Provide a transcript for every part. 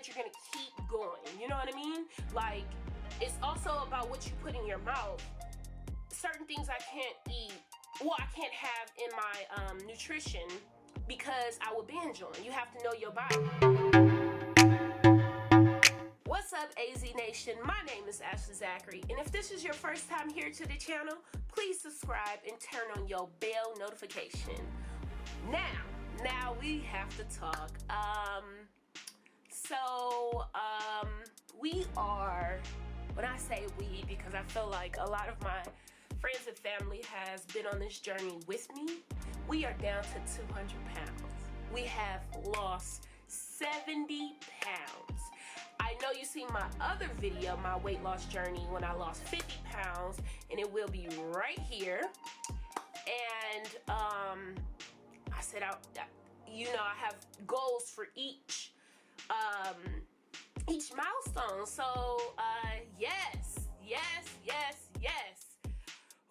that you're gonna keep going. You know what I mean? Like, it's also about what you put in your mouth. Certain things I can't eat, well, I can't have in my nutrition because I will binge on. You have to know your body. What's up, AZ Nation? My name is Zachary, and if this is your first time here to the channel, please subscribe and turn on your bell notification. Now we have to talk. We are, when I say we, because I feel like a lot of my friends and family has been on this journey with me, we are down to 200 pounds. We have lost 70 pounds. I know you seen my other video, my weight loss journey, when I lost 50 pounds, and it will be right here. And I said, I have goals for each milestone. So yes,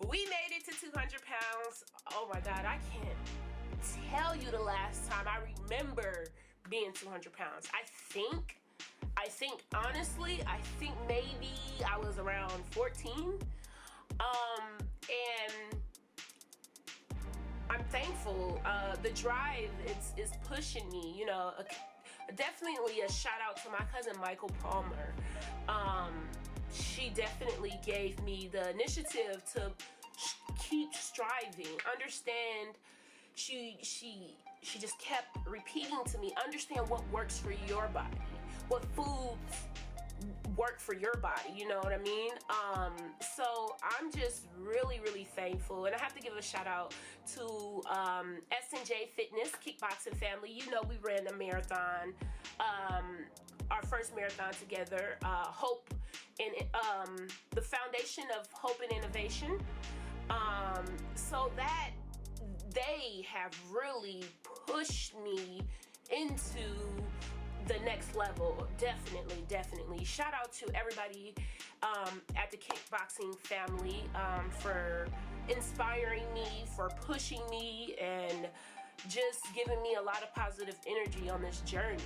we made it to 200 pounds. Oh my God, I can't tell you the last time I remember being 200 pounds. I think honestly, maybe I was around 14. And I'm thankful. The drive is pushing me, you know. Definitely a shout out to my cousin Michael Palmer. She definitely gave me the initiative to keep striving. Understand, she just kept repeating to me, understand what works for your body, what foods work for your body, you know what I mean? So I'm just really thankful, and I have to give a shout out to S&J FITNESS kickboxing family. You know, we ran a marathon, our first marathon together, Hope and the foundation of Hope and Innovation. So that they have really pushed me into the next level. Definitely shout out to everybody at the kickboxing family for inspiring me, for pushing me, and just giving me a lot of positive energy on this journey.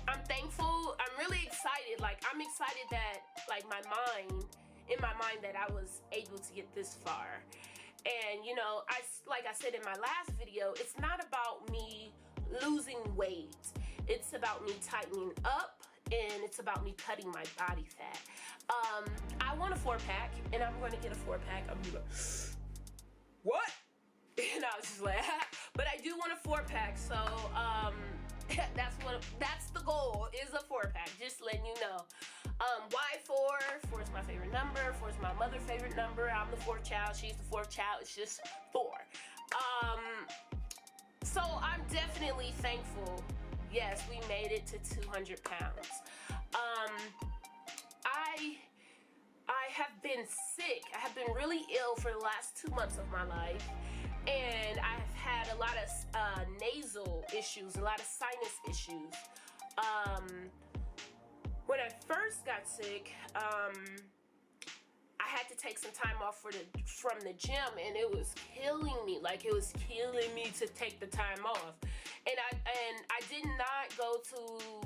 I'm thankful. I'm really excited. Like, I'm excited that, like, in my mind that I was able to get this far. And, you know, like I said in my last video, it's not about me losing weight. It's about me tightening up, and it's about me cutting my body fat. I want a 4-pack, and I'm going to get a 4-pack. I'm like, what? And I was just like, but I do want a 4-pack. So that's the goal, is a 4-pack. Just letting you know. Why 4? 4 is my favorite number. 4 is my mother's favorite number. I'm the 4th child. She's the 4th child. It's just 4. So I'm definitely thankful. Yes, we made it to 200 pounds. I have been sick. I have been really ill for the last 2 months of my life. And I've had a lot of nasal issues, a lot of sinus issues. When I first got sick, I had to take some time off from the gym, and it was killing me. Like, it was killing me to take the time off. And I did not go to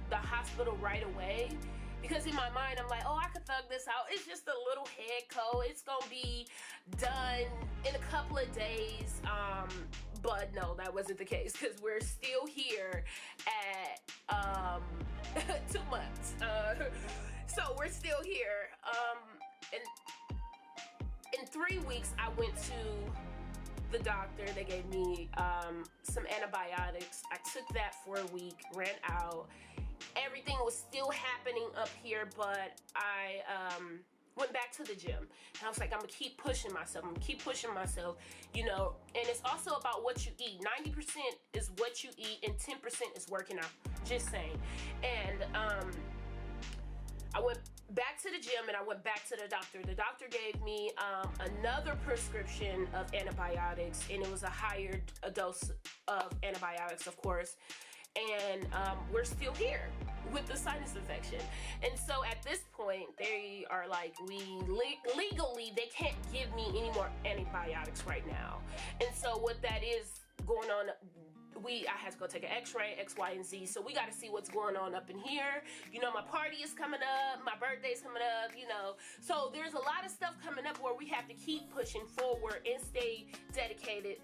the hospital right away, because in my mind I'm like, oh, I could thug this out. It's just a little head cold. It's gonna be done in a couple of days. But no, that wasn't the case, because we're still here at 2 months. So we're still here. In 3 weeks, I went to the doctor. They gave me some antibiotics. I took that for a week, ran out. Everything was still happening up here, but I went back to the gym. And I was like, I'm gonna keep pushing myself, you know. And it's also about what you eat. 90% is what you eat, and 10% is working out. Just saying. And I went back to the gym, and I went back to the doctor. The doctor gave me another prescription of antibiotics, and it was a higher dose of antibiotics, of course. And we're still here with the sinus infection. And so at this point, they are like, legally, they can't give me any more antibiotics right now. And so what that is going on I had to go take an x-ray, X, Y, and Z. So we got to see what's going on up in here. You know, my party is coming up. My birthday's coming up, you know. So there's a lot of stuff coming up where we have to keep pushing forward and stay dedicated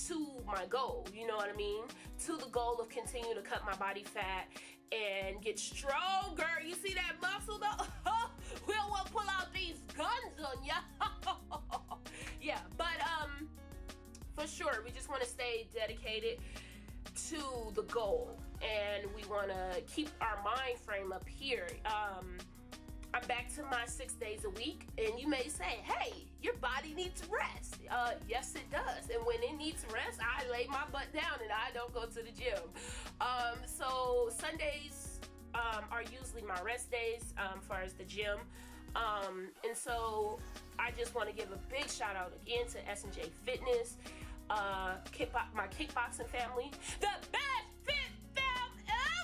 to my goal. You know what I mean? To the goal of continuing to cut my body fat and get stronger. You see that muscle though? We don't want to pull out these guns on ya. Yeah, but for sure, we just want to stay dedicated to the goal, and we want to keep our mind frame up here. I'm back to my 6 days a week, and you may say, hey, your body needs rest. Yes, it does. And when it needs rest, I lay my butt down and I don't go to the gym. So Sundays are usually my rest days as far as the gym. And so I just want to give a big shout out again to S&J FITNESS, my kickboxing family, the best fit fam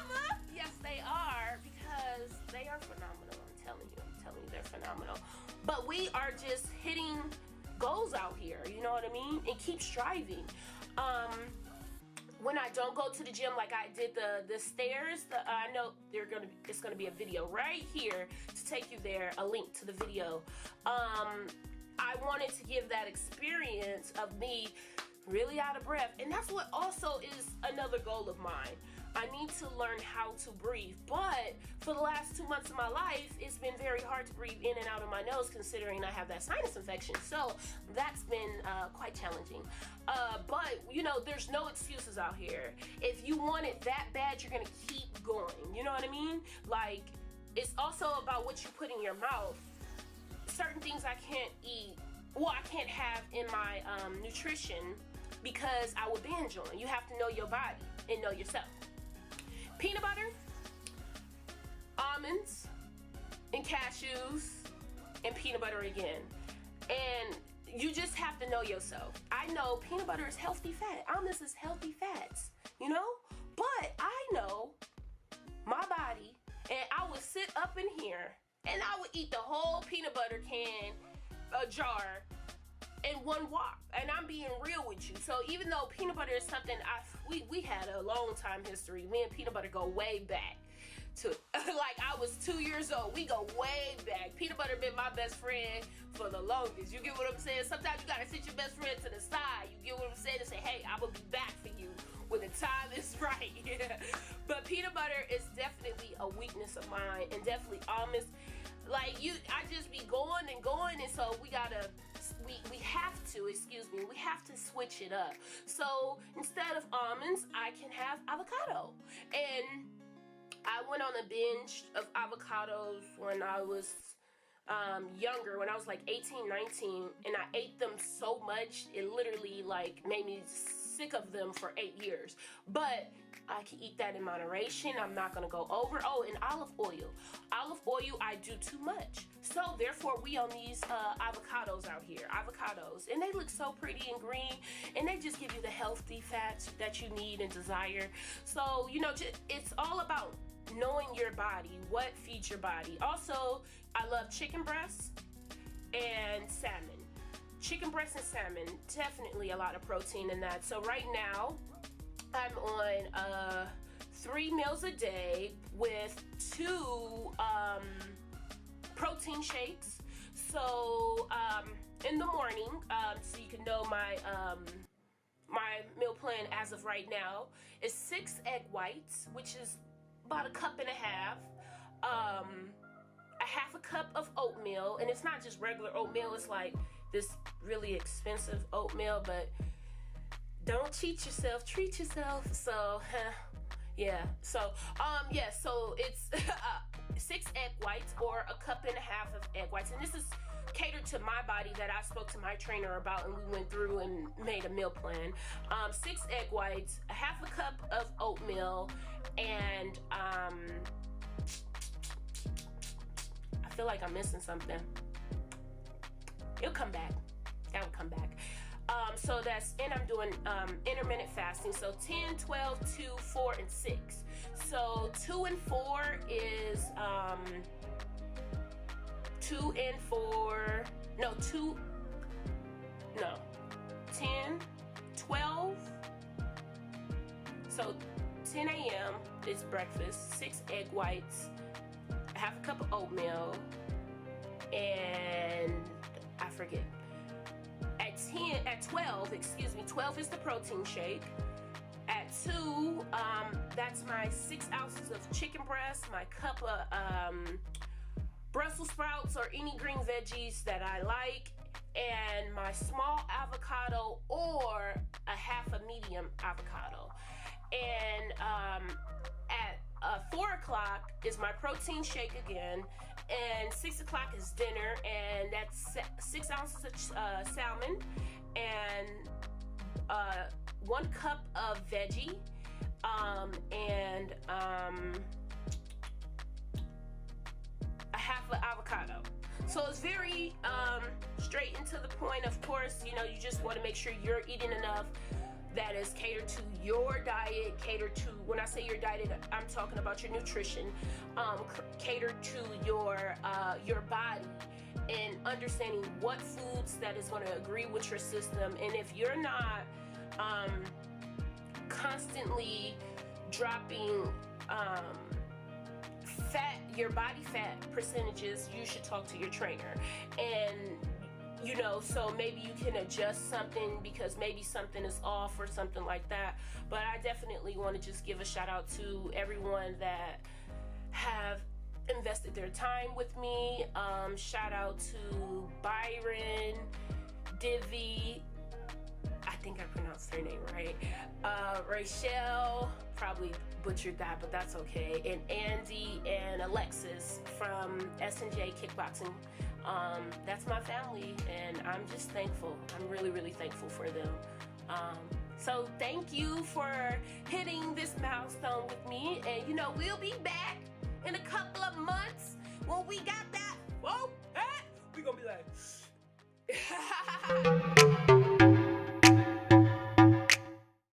ever. Yes, they are, because they are phenomenal. I'm telling you, they're phenomenal. But we are just hitting goals out here, you know what I mean? And keep striving. When I don't go to the gym, like I did the stairs, I know it's gonna be a video right here to take you there, a link to the video. I wanted to give that experience of me really out of breath, and that's what also is another goal of mine. I need to learn how to breathe, but for the last 2 months of my life, it's been very hard to breathe in and out of my nose, considering I have that sinus infection. So that's been quite challenging. But you know, there's no excuses out here. If you want it that bad, you're gonna keep going. You know what I mean? Like, it's also about what you put in your mouth. Certain things I can't eat, well, I can't have in my nutrition, because I would binge on. You have to know your body and know yourself. Peanut butter, almonds, and cashews, and peanut butter again. And you just have to know yourself. I know peanut butter is healthy fat. Almonds is healthy fats, you know? But I know my body, and I would sit up in here, and I would eat the whole peanut butter can, a jar, in one walk. And I'm being real with you. So even though peanut butter is something we had a long time history. Me and peanut butter go way back to like I was 2 years old. We go way back. Peanut butter been my best friend for the longest. You get what I'm saying? Sometimes you gotta sit your best friend to the side. You get what I'm saying? And say, hey, I'm gonna be back for you when the time is right. But peanut butter is definitely a weakness of mine, and definitely almonds. Like I just be going and going, and so we have to switch it up. So instead of almonds, I can have avocado. And I went on a binge of avocados when I was younger, when I was like 18, 19, and I ate them so much, it literally like made me sick of them for 8 years. But I can eat that in moderation. I'm not gonna go over. Oh, and olive oil. Olive oil, I do too much. So therefore, we on these avocados out here. Avocados. And they look so pretty and green. And they just give you the healthy fats that you need and desire. So, you know, it's all about knowing your body, what feeds your body. Also, I love chicken breasts and salmon. Chicken breasts and salmon, definitely a lot of protein in that. So right now, I'm on 3 meals a day with 2 protein shakes. So in the morning, so you can know my meal plan as of right now is 6 egg whites, which is about 1.5 cups, a half a cup of oatmeal, and it's not just regular oatmeal, it's like this really expensive oatmeal, but don't cheat yourself, treat yourself. So yeah, so yeah, so it's 6 egg whites or 1.5 cups of egg whites, and this is catered to my body that I spoke to my trainer about, and we went through and made a meal plan. 6 egg whites, a half a cup of oatmeal, and I feel like I'm missing something. It'll come back. That will come back. So that's, and I'm doing intermittent fasting. So 10, 12, 2, 4, and 6. So 2 and 4 is 2 and 4. No, 2. No. 10, 12, So 10 a.m. is breakfast, 6 egg whites, half a cup of oatmeal, and I forget. At 12 is the protein shake. At 2, that's my 6 ounces of chicken breast, my cup of Brussels sprouts or any green veggies that I like, and my small avocado or a half a medium avocado. And at 4 o'clock is my protein shake again, and 6 o'clock is dinner, and that's 6 ounces of salmon and 1 cup of veggie, and a half an avocado. So it's very straight and to the point. Of course, you know, you just want to make sure you're eating enough that is catered to your diet, catered to, when I say your diet, I'm talking about your nutrition, catered to your body, and understanding what foods that is going to agree with your system. And if you're not constantly dropping your body fat percentages, you should talk to your trainer. And you know, so maybe you can adjust something because maybe something is off or something like that. But I definitely want to just give a shout out to everyone that have invested their time with me. Shout out to Byron, Divi, I think I pronounced her name right, Rachel, probably butchered that, but that's okay, and Andy and Alexis from S&J Kickboxing. That's my family, and I'm just thankful. I'm really, really thankful for them. So thank you for hitting this milestone with me, and you know, we'll be back in a couple of months when we got that, whoa,